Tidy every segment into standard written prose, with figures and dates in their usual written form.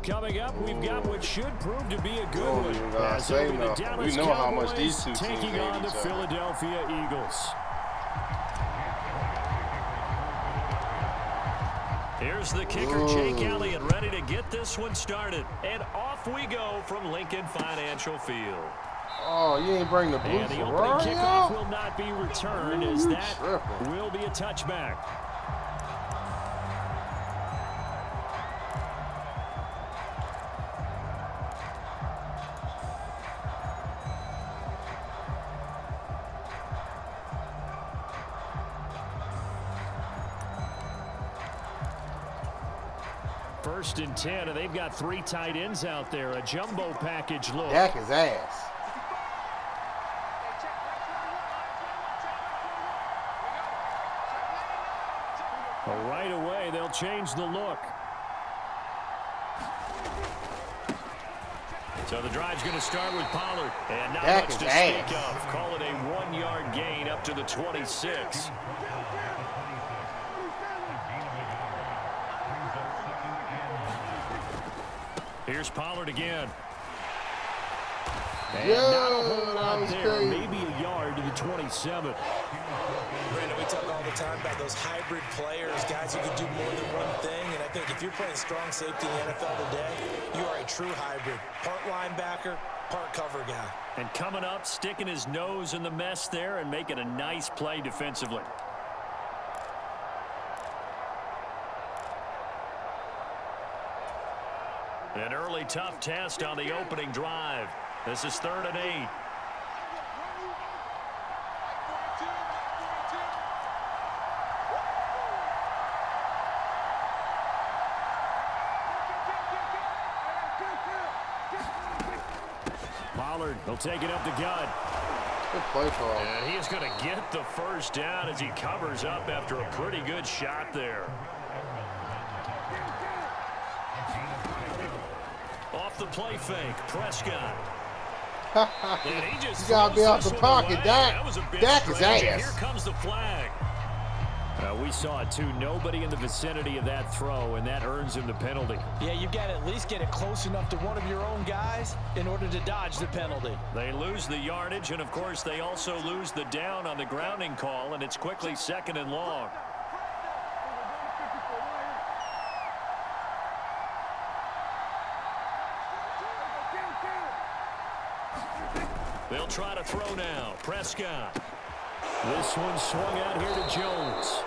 coming up, we've got what should prove to be a good one. As say it'll be the nothing. Dallas We know how much Cowboys these two teams taking hate on the each other. Philadelphia Eagles. Here's the kicker, Jake Elliott, ready to get this one started. And off we go from Lincoln Financial Field. Oh, you ain't bring the blue And the Ferrari opening kickoff out? will not be returned, as that will be a touchback. First and 10, and they've got 3 tight ends out there. A jumbo package look. Dak his ass. Right away, they'll change the look. So the drive's going to start with Pollard. And not much to speak of. Call it a 1-yard gain up to the 26. Here's Pollard again. And not a whole lot there. Maybe a yard to the 27. Brandon, we talk all the time about those hybrid players, guys who can do more than one thing. And I think if you're playing strong safety in the NFL today, you are a true hybrid. Part linebacker, part cover guy. And coming up, sticking his nose in the mess there and making a nice play defensively. An early tough test on the opening drive. This is 3rd and 8. Pollard, he'll take it up the gut. Good play call. And he is going to get the first down as he covers up after a pretty good shot there. Off the play fake, Prescott. And he just you gotta be out the pocket, Dak. Dak is ass. Here comes the flag. We saw it too. Nobody in the vicinity of that throw, and that earns him the penalty. Yeah, you've got to at least get it close enough to one of your own guys in order to dodge the penalty. They lose the yardage, and of course they also lose the down on the grounding call, and it's quickly 2nd and long. They'll try to throw now. Prescott. This one swung out here to Jones.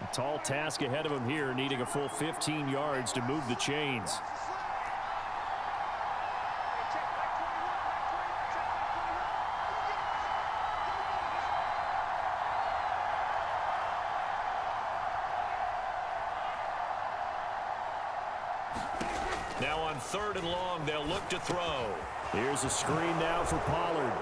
A tall task ahead of him here, needing a full 15 yards to move the chains. Now on 3rd and long, they'll look to throw. Here's a screen now for Pollard.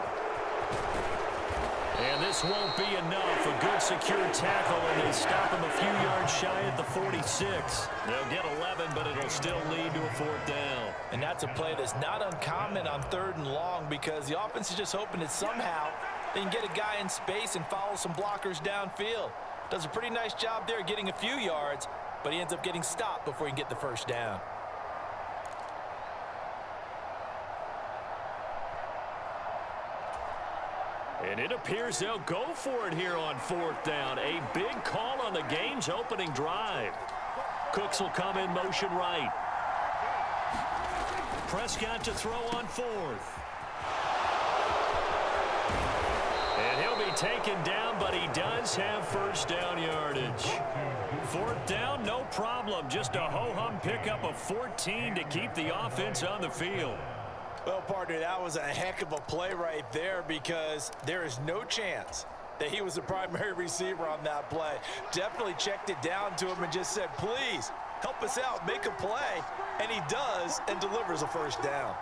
And this won't be enough. A good secure tackle, and they stop him a few yards shy at the 46. They'll get 11, but it'll still lead to a 4th down. And that's a play that's not uncommon on 3rd and long, because the offense is just hoping that somehow they can get a guy in space and follow some blockers downfield. Does a pretty nice job there getting a few yards, but he ends up getting stopped before he can get the first down. And it appears they'll go for it here on 4th down. A big call on the game's opening drive. Cooks will come in motion right. Prescott to throw on 4th. And he'll be taken down, but he does have first down yardage. 4th down, no problem. Just a ho-hum pickup of 14 to keep the offense on the field. Well, partner, that was a heck of a play right there, because there is no chance that he was the primary receiver on that play. Definitely checked it down to him and just said, please, help us out, make a play. And he does, and delivers a first down.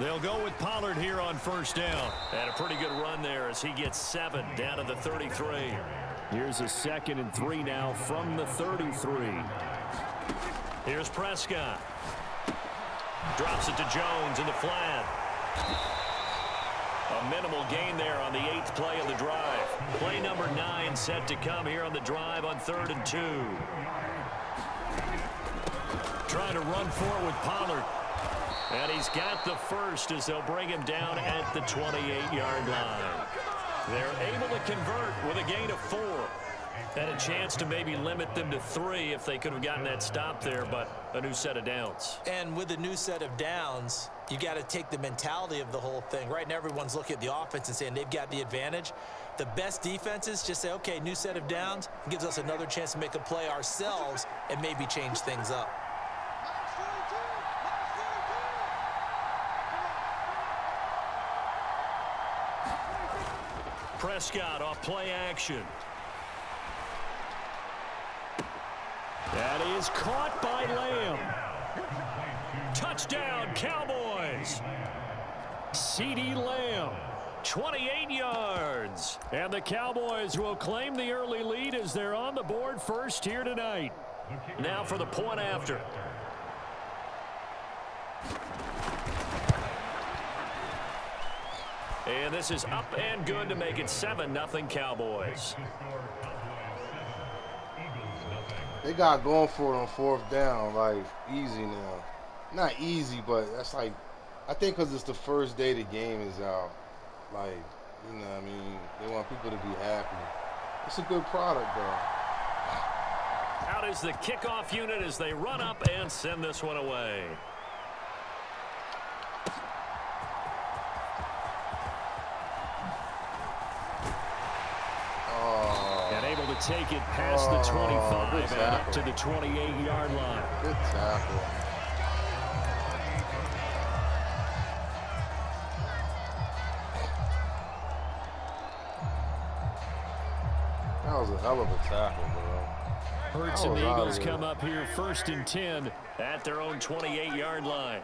They'll go with Pollard here on 1st down. And a pretty good run there as he gets 7 down to the 33. Here's a 2nd and 3 now from the 33. Here's Prescott. Drops it to Jones in the flat. A minimal gain there on the 8th play of the drive. Play number 9 set to come here on the drive on 3rd and 2. Trying to run for it with Pollard. And he's got the first as they'll bring him down at the 28-yard line. They're able to convert with a gain of 4. Had a chance to maybe limit them to 3 if they could have gotten that stop there, but a new set of downs. And with a new set of downs, you got to take the mentality of the whole thing. Right now, everyone's looking at the offense and saying they've got the advantage. The best defenses just say, okay, new set of downs. It gives us another chance to make a play ourselves and maybe change things up. Prescott off play action. That is caught by Lamb. Touchdown, Cowboys. CeeDee Lamb, 28 yards. And the Cowboys will claim the early lead as they're on the board first here tonight. Now for the point after. And this is up and good to make it 7-0 Cowboys. They got going for it on 4th down, like, easy now. Not easy, but that's like, I think because it's the first day the game is out. Like, you know what I mean? They want people to be happy. It's a good product, though. Out is the kickoff unit as they run up and send this one away. Take it past the 25 and up to the 28-yard line. Good tackle. That was a hell of a tackle, bro. Hurts and the Eagles come up here 1st and 10 at their own 28-yard line.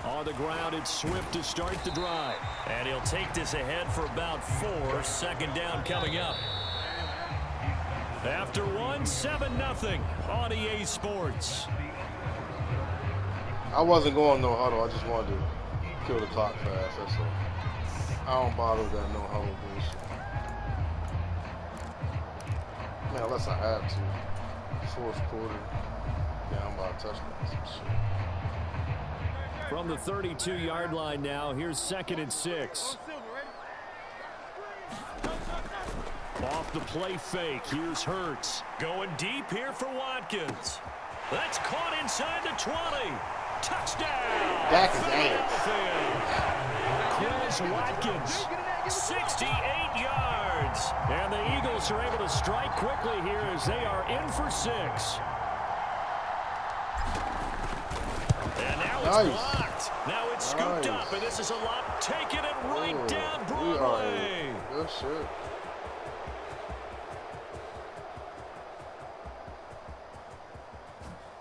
On the ground, it's Swift to start the drive. And he'll take this ahead for about 4. 2nd down coming up. After 7-0 on EA Sports. I wasn't going no huddle. I just wanted to kill the clock fast. That's all. I don't bother with that no huddle bullshit. Man, unless I have to. 4th quarter. Down by a touchdown. Some shit. From the 32-yard line now, here's 2nd and 6. Off the play fake, here's Hurts. Going deep here for Watkins. That's caught inside the 20. Touchdown! That is Chris Watkins, 68 yards. And the Eagles are able to strike quickly here as they are in for 6. And now it's blocked. Now it's scooped up, and this is a lot. Taking it right down Broadway. Good shit.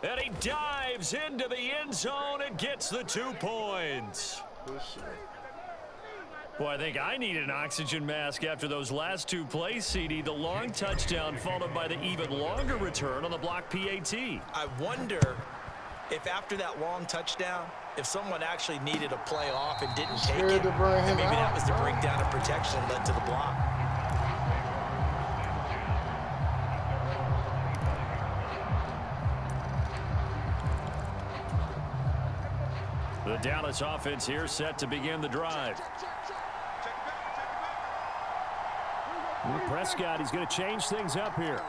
And he dives into the end zone and gets the 2 points. Good shit. Boy, I think I need an oxygen mask after those last 2 plays, CD. The long touchdown followed by the even longer return on the block PAT. I wonder if after that long touchdown, if someone actually needed a play off and didn't take it, and maybe that was the breakdown of protection that led to the block. The Dallas offense here set to begin the drive. Prescott, he's going to change things up here.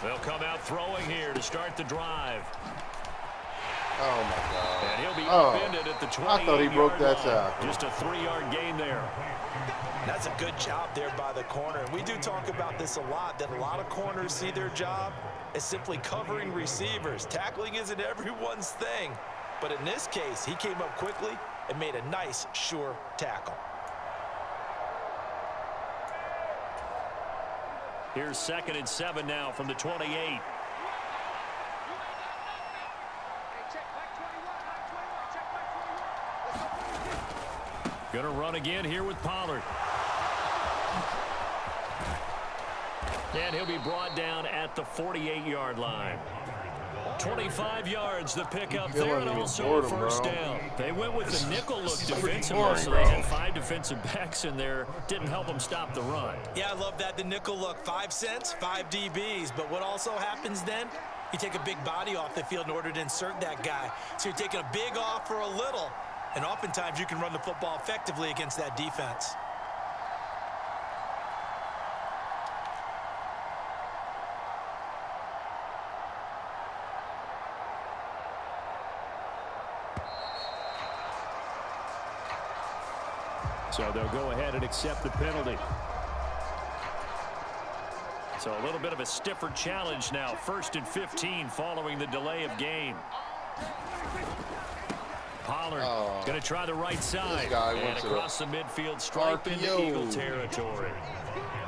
They'll come out throwing here to start the drive. Oh, my God. And he'll be upended at the 28-yard line. I thought he broke that tackle. Just a 3-yard gain there. That's a good job there by the corner. And we do talk about this a lot, that a lot of corners see their job as simply covering receivers. Tackling isn't everyone's thing. But in this case, he came up quickly and made a nice, sure tackle. Here's 2nd and 7 now from the 28. Gonna run again here with Pollard. And he'll be brought down at the 48-yard line. 25 yards the pickup there, and also a first down. They went with the nickel look defensively, so they had 5 defensive backs in there. Didn't help them stop the run. Yeah, I love that, the nickel look. 5 cents, 5 DBs. But what also happens then? You take a big body off the field in order to insert that guy. So you're taking a big off for a little, and oftentimes you can run the football effectively against that defense. So they'll go ahead and accept the penalty. So a little bit of a stiffer challenge now. 1st and 15 following the delay of game. Pollard going to try the right side. And across the midfield stripe into Eagle territory.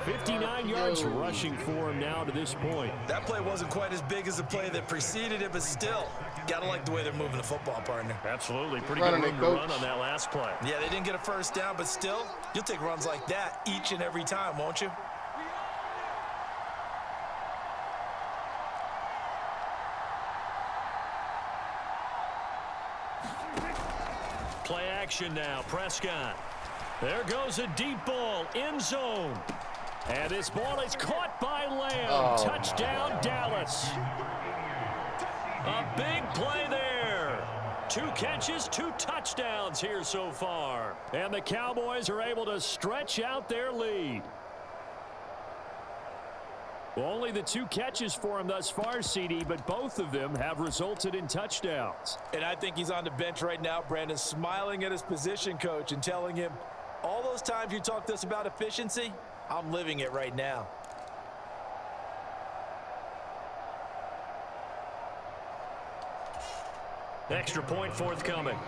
59 yards rushing for him now to this point. That play wasn't quite as big as the play that preceded it, but still, got to like the way they're moving the football, partner. Absolutely. Pretty good room to run on that last play. Yeah, they didn't get a first down, but still, you'll take runs like that each and every time, won't you? Play action now. Prescott. There goes a deep ball. End zone. And this ball is caught by Lamb. Touchdown, Dallas. A big play there. 2 catches, 2 touchdowns here so far. And the Cowboys are able to stretch out their lead. Only the 2 catches for him thus far, CD, but both of them have resulted in touchdowns. And I think he's on the bench right now, Brandon, smiling at his position coach and telling him, all those times you talked to us about efficiency, I'm living it right now. Extra point forthcoming.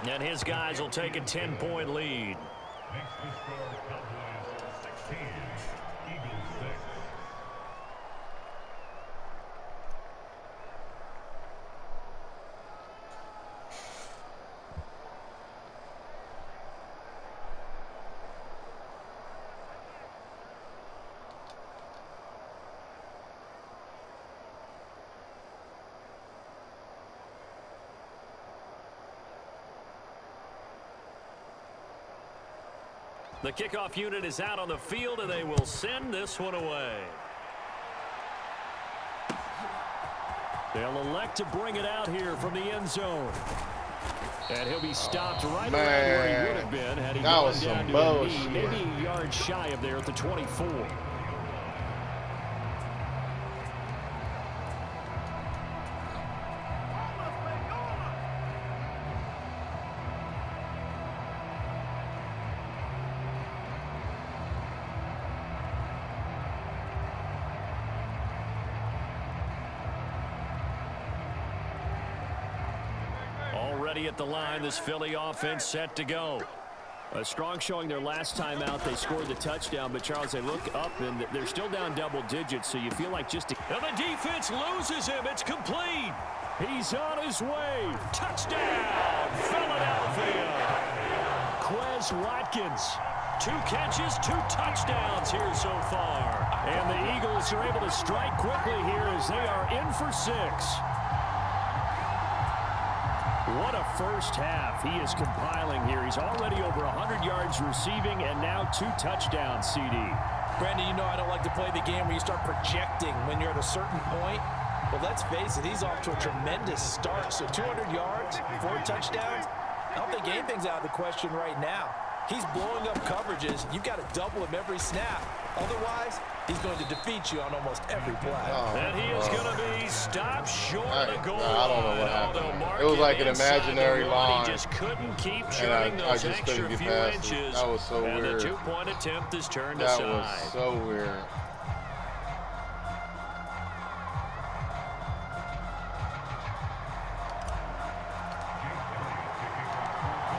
And his guys will take a 10-point lead. The kickoff unit is out on the field, and they will send this one away. They'll elect to bring it out here from the end zone. And he'll be stopped right around where he would have been had he gone down to a knee, maybe a yard shy of there at the 24. Already at the line, this Philly offense set to go. A strong showing their last time out. They scored the touchdown, but Charles, they look up and they're still down double digits, so you feel like just to... And the defense loses him. It's complete. He's on his way. Touchdown, Philadelphia. Quez Watkins. 2 catches, 2 touchdowns here so far. And the Eagles are able to strike quickly here as they are in for 6. What a first half he is compiling here. He's already over 100 yards receiving and now 2 touchdowns, CD. Brandon, you know I don't like to play the game where you start projecting when you're at a certain point. But let's face it, he's off to a tremendous start. So 200 yards, 4 touchdowns. I don't think anything's out of the question right now. He's blowing up coverages. You've got to double him every snap. Otherwise, he's going to defeat you on almost every play. And he is going to be stopped short of the goal. I don't know what happened. It was like an imaginary line. He just couldn't keep churning those extra few inches. That was so weird. And the 2-point attempt is turned aside. That was so weird.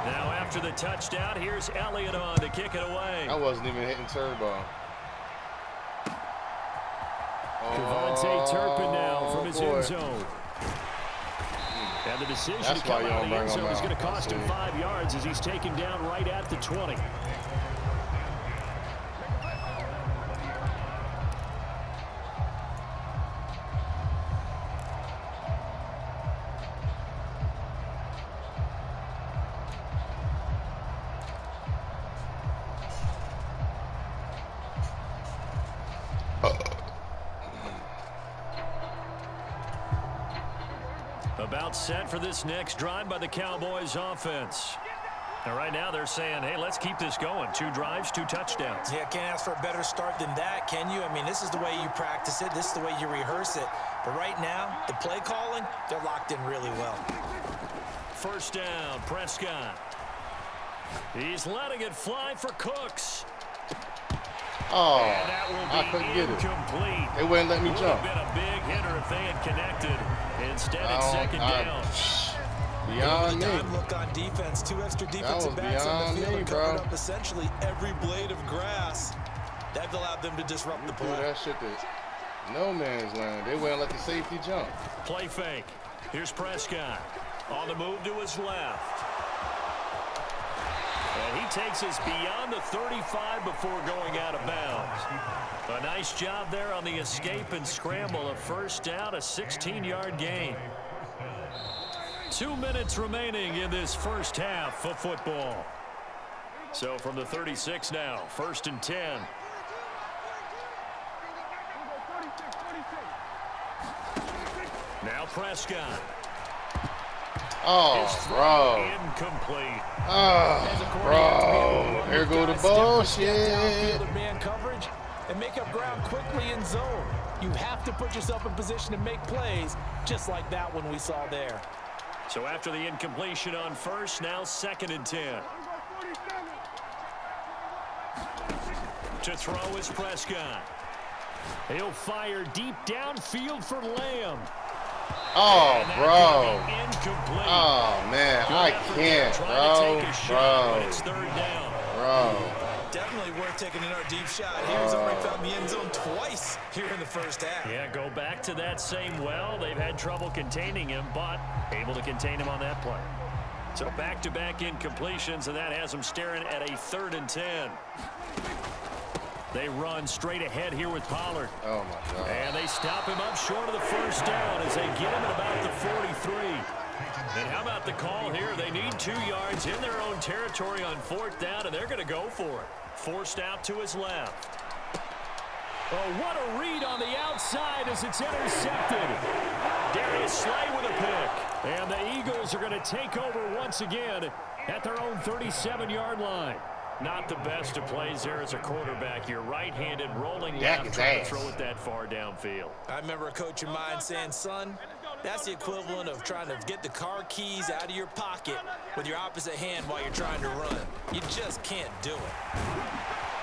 Now after the touchdown, here's Elliott on to kick it away. I wasn't even hitting turbo. Devontae Turpin now from his end zone. And the decision That's to come why you out don't of the end bring zone him is going out. to cost him 5 yards as he's taken down right at the 20. About set for this next drive by the Cowboys offense. And right now they're saying, hey, let's keep this going. 2 drives, 2 touchdowns. Yeah, can't ask for a better start than that, can you? I mean, this is the way you practice it. This is the way you rehearse it. But right now, the play calling, they're locked in really well. First down, Prescott. He's letting it fly for Cooks. Oh, And that will be I couldn't get it. incomplete. They wouldn't let me Would jump. have been a big hitter if they had connected. Instead, it's second down. Beyond me. Time look on defense. 2 extra defensive backs on the field and covered up essentially every blade of grass. That allowed them to disrupt the play. That shit that no man's land. They wouldn't let the safety jump. Play fake. Here's Prescott. On the move to his left. And he takes us beyond the 35 before going out of bounds. A nice job there on the escape and scramble. A first down, a 16-yard gain. 2 minutes remaining in this first half of football. So from the 36 now, 1st and 10. Now Prescott. Oh, bro. Incomplete. Oh, bro. Here go the bullshit. Man coverage and make up ground quickly in zone. You have to put yourself in position to make plays, just like that one we saw there. So after the incompletion on first, now 2nd and 10. To throw is Prescott. He'll fire deep downfield for Lamb. Oh, bro. Incomplete. Oh, man. I can't, bro. It's 3rd down. Bro. Definitely worth taking another deep shot. He's already found the end zone twice here in the first half. Yeah, go back to that same well. They've had trouble containing him, but able to contain him on that play. So back-to-back incompletions, and that has them staring at a 3rd and 10. They run straight ahead here with Pollard. Oh, my God. And they stop him up short of the first down as they get him at about the 43. And how about the call here? They need 2 yards in their own territory on 4th down, and they're going to go for it. Forced out to his left. Oh, what a read on the outside as it's intercepted. Darius Slay with a pick. And the Eagles are going to take over once again at their own 37-yard line. Not the best of plays there as a quarterback. You're right-handed, rolling left, trying to throw it that far downfield. I remember a coach of mine saying, son, that's the equivalent of trying to get the car keys out of your pocket with your opposite hand while you're trying to run. You just can't do it.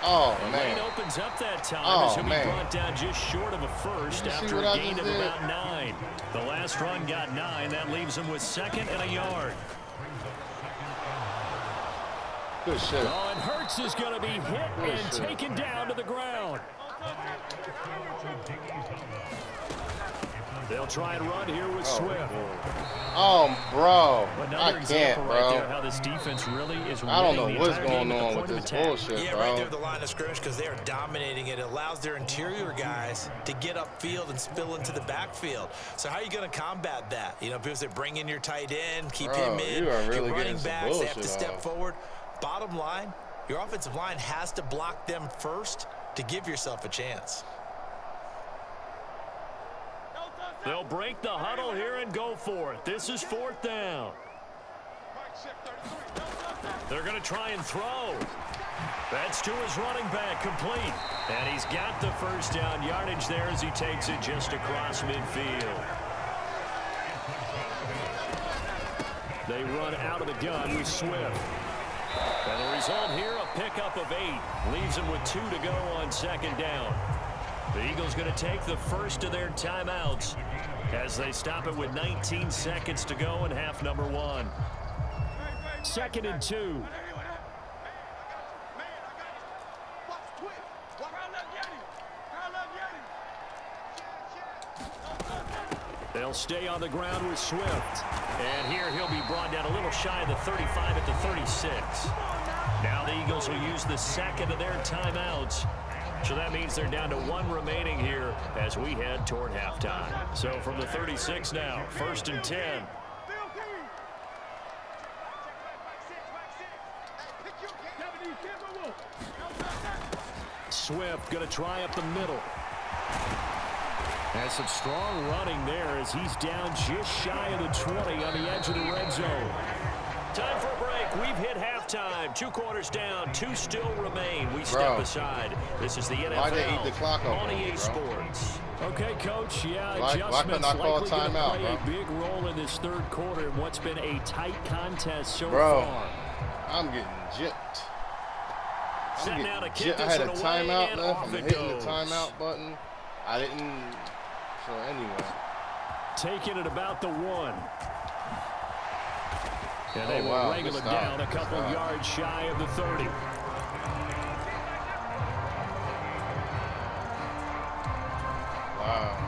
Oh, The man. lane opens up that time as Oh, he'll be man. brought down just short of a first after a gain of about 9. The last run got 9. That leaves him with 2nd and a yard. Good shit. Oh, and Hurts is going to be hit and taken down to the ground. They'll try and run here with Swift. Oh, bro. Another I example can't, right bro. there how this defense really is I don't know winning the what's entire going game at the on point with of this attack. bullshit, Yeah, bro. right there at the line of scrimmage because they are dominating it. It allows their interior guys to get upfield and spill into the backfield. So how are you going to combat that? You know, people say bring in your tight end, keep him in. You are really your running getting some backs, they have to bullshit step off. forward. Bottom line, your offensive line has to block them first to give yourself a chance. They'll break the huddle here and go for it. This is 4th down. They're going to try and throw. That's to his running back, complete. And he's got the first down yardage there as he takes it just across midfield. They run out of the gun with Swift. And the result here, a pickup of 8. Leaves him with 2 to go on 2nd down. The Eagles going to take the first of their timeouts as they stop it with 19 seconds to go in half number 1. 2nd and 2. They'll stay on the ground with Swift. And here he'll be brought down a little shy of the 35 at the 36. Now the Eagles will use the second of their timeouts. So that means they're down to 1 remaining here as we head toward halftime. So from the 36 now, 1st and 10. Swift going to try up the middle. Has some strong running there as he's down just shy of the 20 on the edge of the red zone. Time for a break. We've hit halftime. 2 quarters down. 2 still remain. We step aside. This is the NFL Why they eat the clock up on EA bro? Sports. Okay, Coach. Yeah, why adjustments I call likely going to timeout, play bro? a big role in this 3rd quarter in what's been a tight contest so Bro, far. I'm getting gypped. Set now to kick I this had a one away, timeout and left. off I'm it hitting goes. the timeout button. I didn't. So anyway. Taking it about the 1. And they will wrangle it down a couple yards shy of the 30. Wow.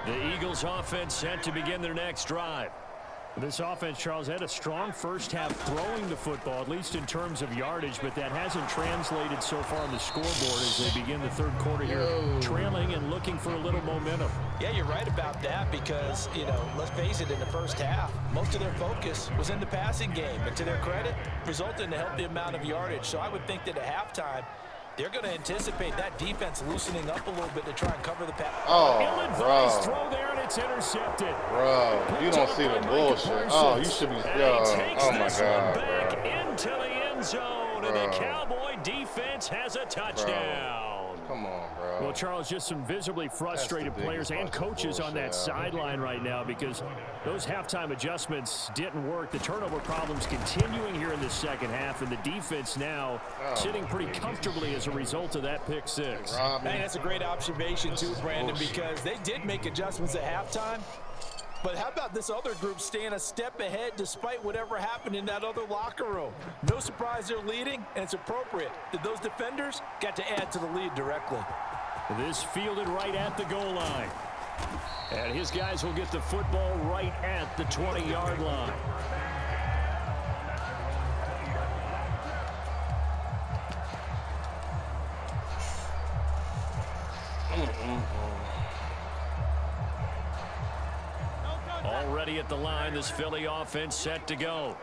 The Eagles offense set to begin their next drive. This offense, Charles, had a strong first half throwing the football, at least in terms of yardage, but that hasn't translated so far on the scoreboard as they begin the 3rd quarter here, trailing and looking for a little momentum. Yeah, you're right about that because, you know, let's face it, in the first half, most of their focus was in the passing game. And to their credit, resulted in a healthy amount of yardage. So I would think that at halftime, they're going to anticipate that defense loosening up a little bit to try and cover the pass. Oh, Ill-advised throw there, and it's intercepted. Bro, you don't see the bullshit. Oh, you should be. Oh, my God, back bro. into the end zone, and the Cowboy defense has a touchdown. Come on, bro. Well, Charles, just some visibly frustrated players and coaches on that sideline right now because those halftime adjustments didn't work. The turnover problems continuing here in the second half, and the defense now sitting pretty comfortably as a result of that pick 6. Man, that's a great observation too, Brandon, because they did make adjustments at halftime. But how about this other group staying a step ahead despite whatever happened in that other locker room? No surprise they're leading, and it's appropriate that those defenders got to add to the lead directly. This fielded right at the goal line. And his guys will get the football right at the 20-yard line. Already at the line, this Philly offense set to go.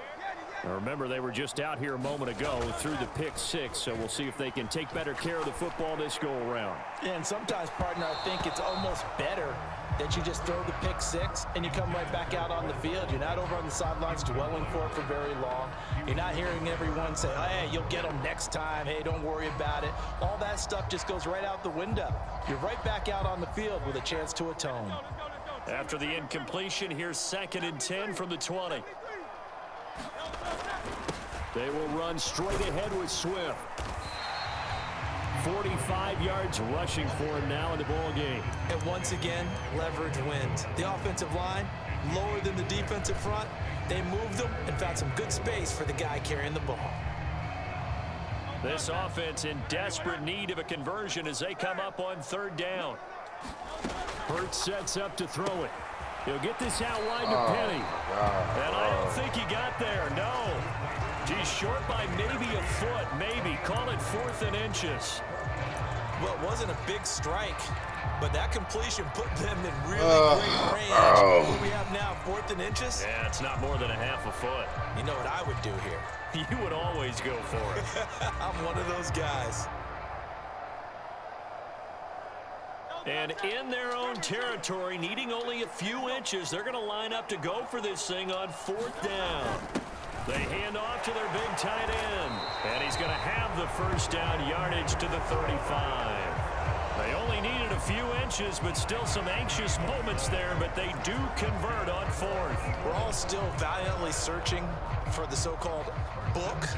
Now remember, they were just out here a moment ago through the pick 6, so we'll see if they can take better care of the football this go-around. And sometimes, partner, I think it's almost better that you just throw the pick 6 and you come right back out on the field. You're not over on the sidelines dwelling for it for very long. You're not hearing everyone say, hey, you'll get them next time. Hey, don't worry about it. All that stuff just goes right out the window. You're right back out on the field with a chance to atone. After the incompletion, here's 2nd and 10 from the 20. They will run straight ahead with Swift. 45 yards rushing for him now in the ball game. And once again, leverage wins. The offensive line, lower than the defensive front. They moved them and found some good space for the guy carrying the ball. This offense in desperate need of a conversion as they come up on 3rd down. Hurts sets up to throw it. He'll get this out wide to Penny. And I don't think he got there, no. He's short by maybe a foot, maybe. Call it 4th and inches. Well, it wasn't a big strike, but that completion put them in really great range. What do we have now, 4th and inches? Yeah, it's not more than a half a foot. You know what I would do here? You would always go for it. I'm one of those guys. And in their own territory, needing only a few inches, they're going to line up to go for this thing on 4th down. They hand off to their big tight end. And he's going to have the 1st down yardage to the 35. They only needed a few inches, but still some anxious moments there, but they do convert on 4th. We're all still valiantly searching for the so-called book,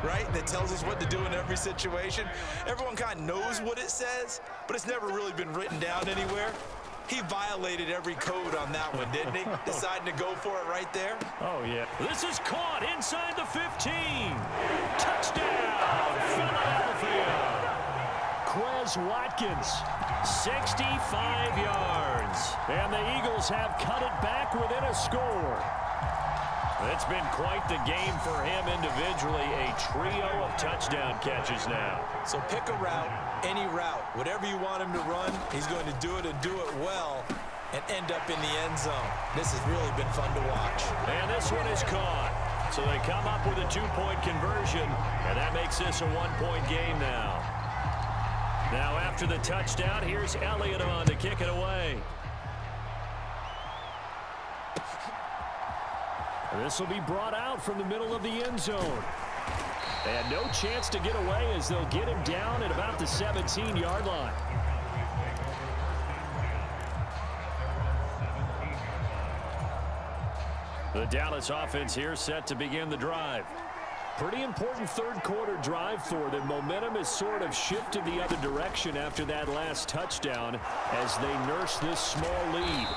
right, that tells us what to do in every situation. Everyone kind of knows what it says, but it's never really been written down anywhere. He violated every code on that one, didn't he? Deciding to go for it right there. Oh, yeah. This is caught inside the 15. Touchdown, Philadelphia. Quez Watkins, 65 yards. yards. And the Eagles have cut it back within a score. It's been quite the game for him individually. A trio of touchdown catches now. So pick a route, any route. Whatever you want him to run, he's going to do it and do it well and end up in the end zone. This has really been fun to watch. And this one is caught. So they come up with a 2-point conversion, and that makes this a 1-point game now. Now after the touchdown, here's Elliott on to kick it away. This will be brought out from the middle of the end zone. They had no chance to get away as they'll get him down at about the 17-yard line. The Dallas offense here set to begin the drive. Pretty important third-quarter drive for them. Momentum has sort of shifted the other direction after that last touchdown as they nurse this small lead.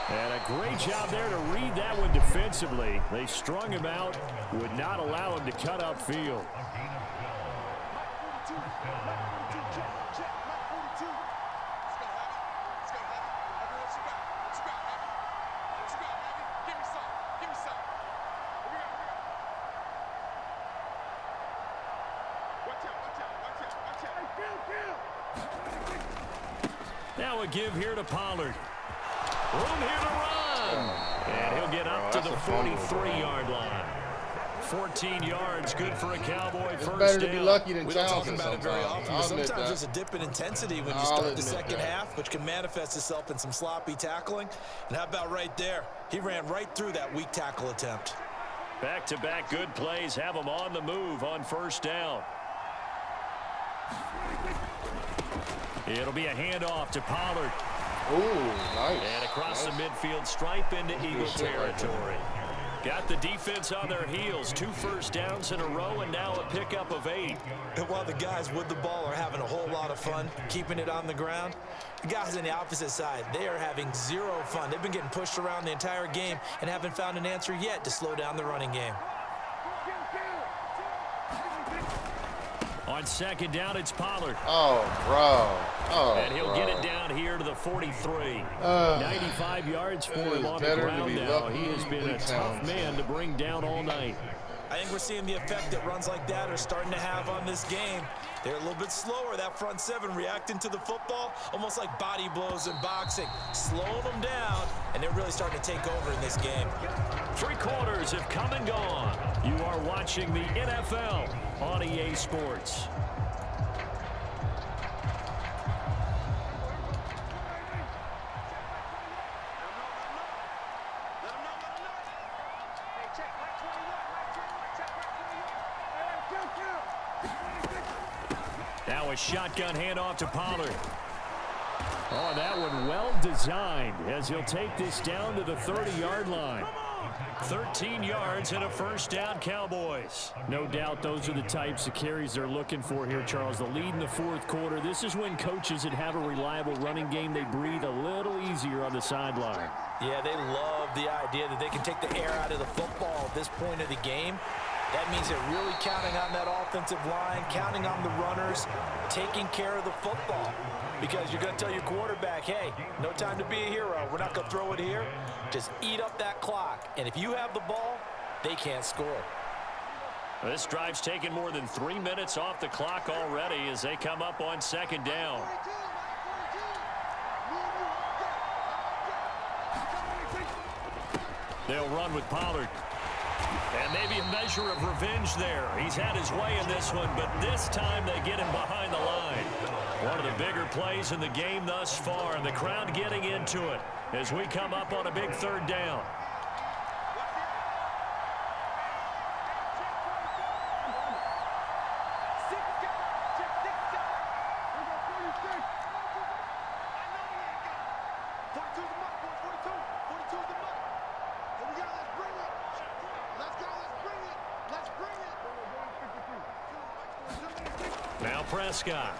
And a great job there to read that one defensively. They strung him out, would not allow him to cut upfield. Now a give here to Pollard. Room here to run. And he'll get up to the 43-yard line. 14 yards, good for a Cowboy first down. It's better to be lucky than we don't talk Townsend about it very often. Sometimes there's a dip in intensity when you start the second half, which can manifest itself in some sloppy tackling. And how about right there? He ran right through that weak tackle attempt. Back-to-back good plays have him on the move on first down. It'll be a handoff to Pollard. Ooh, nice. And across nice. the midfield stripe into Eagle territory. Got the defense on their heels. 2 first downs in a row and now a pickup of 8. And while the guys with the ball are having a whole lot of fun keeping it on the ground, the guys on the opposite side, they are having zero fun. They've been getting pushed around the entire game and haven't found an answer yet to slow down the running game. On second down, it's Pollard. Oh, bro. Oh, and he'll get it down here to the 43. 95 yards for him on the ground now. He has been a tough man to bring down all night. I think we're seeing the effect that runs like that are starting to have on this game. They're a little bit slower, that front seven, reacting to the football, almost like body blows in boxing, slowing them down, and they're really starting to take over in this game. 3 quarters have come and gone. You are watching the NFL on EA Sports. Now a shotgun handoff to Pollard. Oh, that one well designed as he'll take this down to the 30-yard line. 13 yards and a first down, Cowboys. No doubt those are the types of carries they're looking for here, Charles. The lead in the fourth quarter. This is when coaches that have a reliable running game, they breathe a little easier on the sideline. Yeah, they love the idea that they can take the air out of the football at this point of the game. That means they're really counting on that offensive line, counting on the runners, taking care of the football. Because you're going to tell your quarterback, hey, no time to be a hero. We're not going to throw it here. Just eat up that clock. And if you have the ball, they can't score. This drive's taken more than 3 minutes off the clock already as they come up on second down. They'll run with Pollard. And maybe a measure of revenge there. He's had his way in this one, but this time they get him behind the line. One of the bigger plays in the game thus far, and the crowd getting into it as we come up on a big third down. Now Prescott.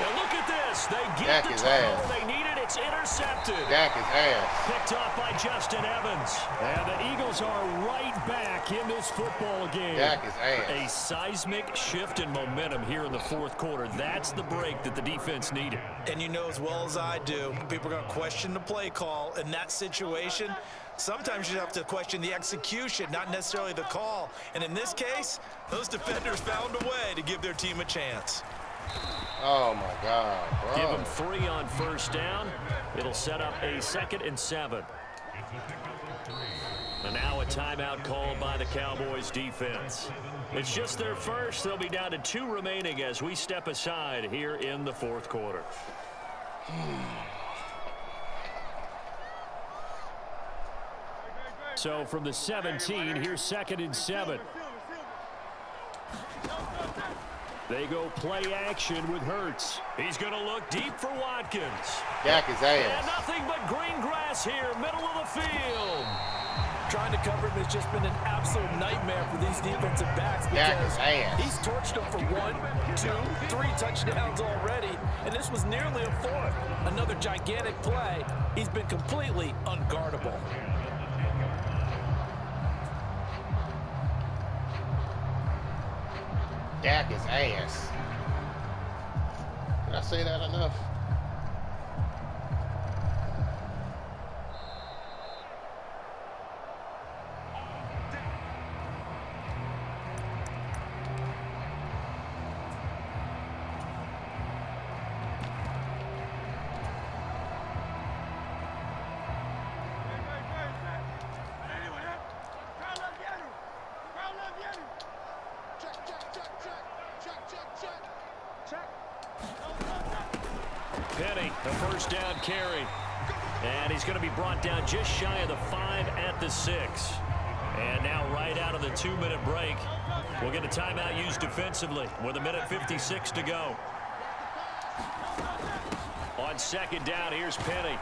And look at this. They get the tackle they needed. It's intercepted. intercepted. Dak is ass. Picked off by Justin Evans. And the Eagles are right back in this football game. Dak is ass. A seismic shift in momentum here in the fourth quarter. That's the break that the defense needed. And you know as well as I do, people are going to question the play call in that situation. Sometimes you have to question the execution, not necessarily the call. And in this case, those defenders found a way to give their team a chance. Oh, my God, bro. Give them 3 on first down. It'll set up a 2nd and 7. And now a timeout called by the Cowboys defense. It's just their first. They'll be down to 2 remaining as we step aside here in the fourth quarter. So from the 17, here's 2nd and 7. They go play action with Hurts. He's going to look deep for Watkins. Dak is ass. And nothing but green grass here, middle of the field. Trying to cover him has just been an absolute nightmare for these defensive backs because he's torched them for 1, 2, 3 touchdowns already, and this was nearly a 4th. Another gigantic play. He's been completely unguardable. Dak is ass. Did I say that enough? Penny, the first down carry. And he's going to be brought down just shy of the 5 at the 6. And now right out of the 2-minute break, we'll get a timeout used defensively with 1:56 to go. On 2nd down, here's Penny.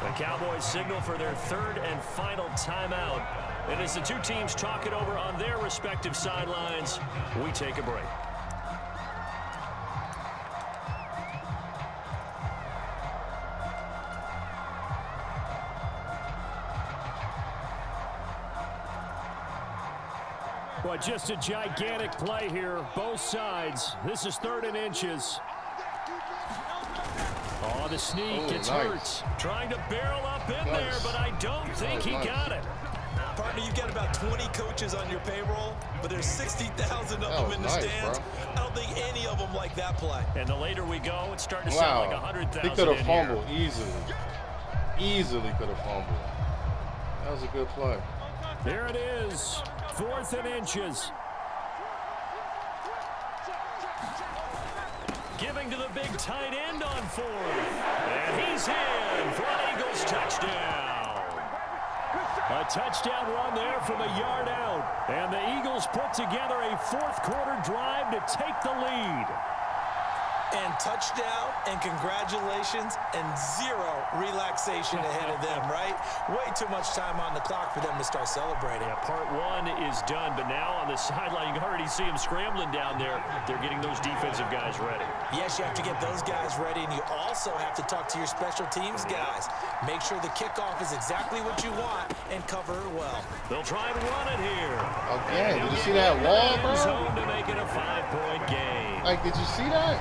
The Cowboys signal for their 3rd and final timeout. And as the two teams talk it over on their respective sidelines, we take a break. Well, just a gigantic play here, both sides. This is 3rd and inches. Oh, the sneak. It's Hurts. Trying to barrel up in there, but I don't think he got it. Partner, you've got about 20 coaches on your payroll, but there's 60,000 of them in the stands. Bro. I don't think any of them like that play. And the later we go, it's starting to sound like 100,000. He could have fumbled easily. Easily could have fumbled. That was a good play. There it is. 4th and inches. Giving to the big tight end on 4th. And he's in for an Eagles touchdown. A touchdown run there from a yard out. And the Eagles put together a fourth quarter drive to take the lead. And touchdown and congratulations and 0 relaxation ahead of them, right? Way too much time on the clock for them to start celebrating. Yeah, part 1 is done, but now on the sideline, you can already see them scrambling down there. They're getting those defensive guys ready. Yes, you have to get those guys ready, and you also have to talk to your special teams guys. Make sure the kickoff is exactly what you want and cover it well. They'll try and run it here. Again, did you see that wall, bro? Zone to make it a 5-point game. Like, did you see that?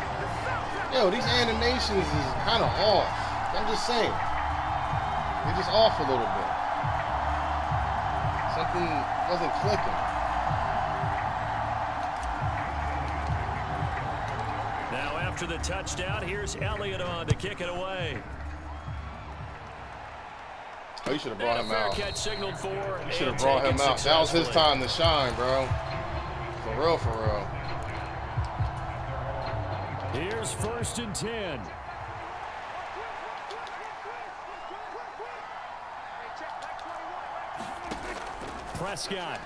Yo, these animations is kind of off. I'm just saying. They're just off a little bit. Something wasn't clicking. Now after the touchdown, here's Elliott on to kick it away. Oh, you should have brought him out. Fair catch signaled for. You should have brought him out. That was his time to shine, bro. For real, for real. Here's 1st and 10. Prescott.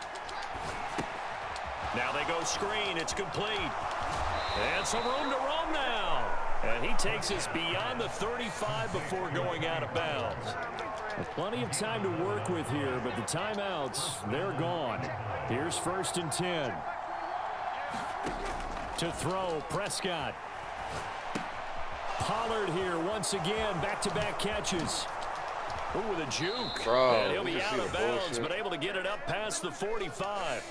Now they go screen. It's complete. And some room to run now. And he takes us beyond the 35 before going out of bounds. Plenty of time to work with here, but the timeouts, they're gone. Here's 1st and 10. To throw, Prescott. Pollard here once again, back-to-back catches. Ooh, with a juke. Bro, and he'll be out of bounds, but able to get it up past the 45.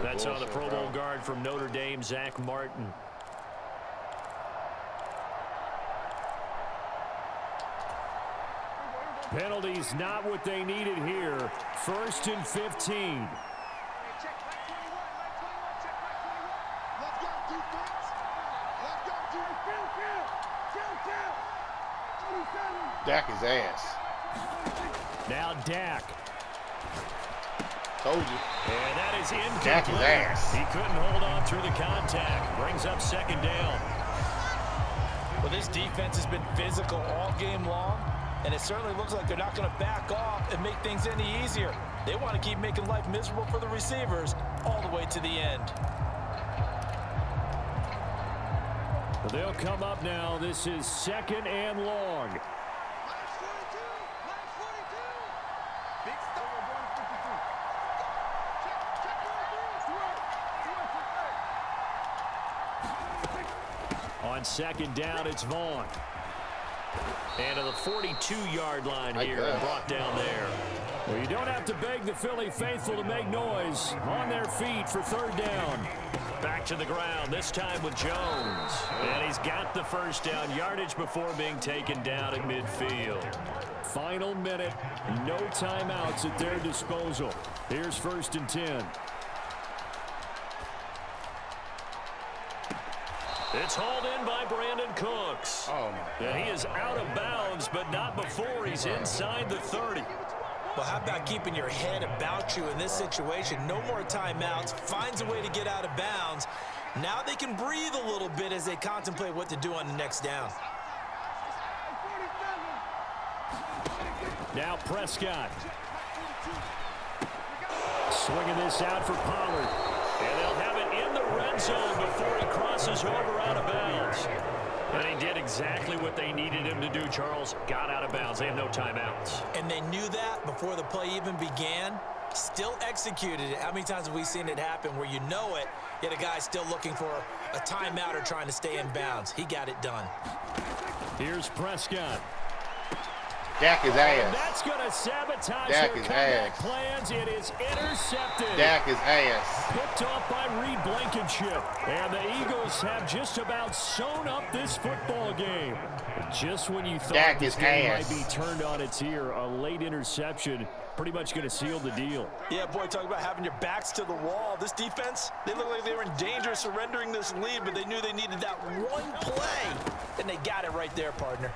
That's on the Pro Bowl guard from Notre Dame, Zach Martin. Penalties not what they needed here. 1st and 15. Dak his ass. Now Dak. Told you. And that is incomplete. Dak his ass. He couldn't hold on through the contact. Brings up 2nd down. Well, this defense has been physical all game long, and it certainly looks like they're not going to back off and make things any easier. They want to keep making life miserable for the receivers all the way to the end. They'll come up now. This is 2nd and long. On 2nd down, it's Vaughn. And to the 42-yard line here and brought down there. Well, you don't have to beg the Philly faithful to make noise. On their feet for 3rd down. Back to the ground, this time with Jones. And he's got the 1st down yardage before being taken down at midfield. Final minute, no timeouts at their disposal. Here's 1st and 10. It's hauled in by Brandon Cooks. Oh, my God. And he is out of bounds, but not before he's inside the 30. Well, how about keeping your head about you in this situation? No more timeouts. Finds a way to get out of bounds. Now they can breathe a little bit as they contemplate what to do on the next down. Now Prescott. Swinging this out for Pollard. And they'll have it in the red zone before he crosses over out of bounds. And he did exactly what they needed him to do, Charles. Got out of bounds. They have no timeouts. And they knew that before the play even began. Still executed it. How many times have we seen it happen where you know it, yet a guy's still looking for a timeout or trying to stay in bounds? He got it done. Here's Prescott. Dak his ass. That's going to sabotage Dak their his comeback ass. plans. It is intercepted. Dak his ass. Picked off by Reed Blankenship. And the Eagles have just about sewn up this football game. Just when you thought Dak this his game ass. might be turned on its ear, a late interception pretty much going to seal the deal. Yeah, boy, talk about having your backs to the wall. This defense, they look like they were in danger of surrendering this lead, but they knew they needed that one play. And they got it right there, partner.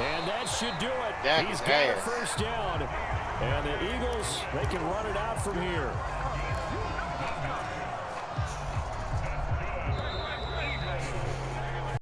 And that should do it. Dak He's his got a ass. 1st down. And the Eagles, they can run it out from here.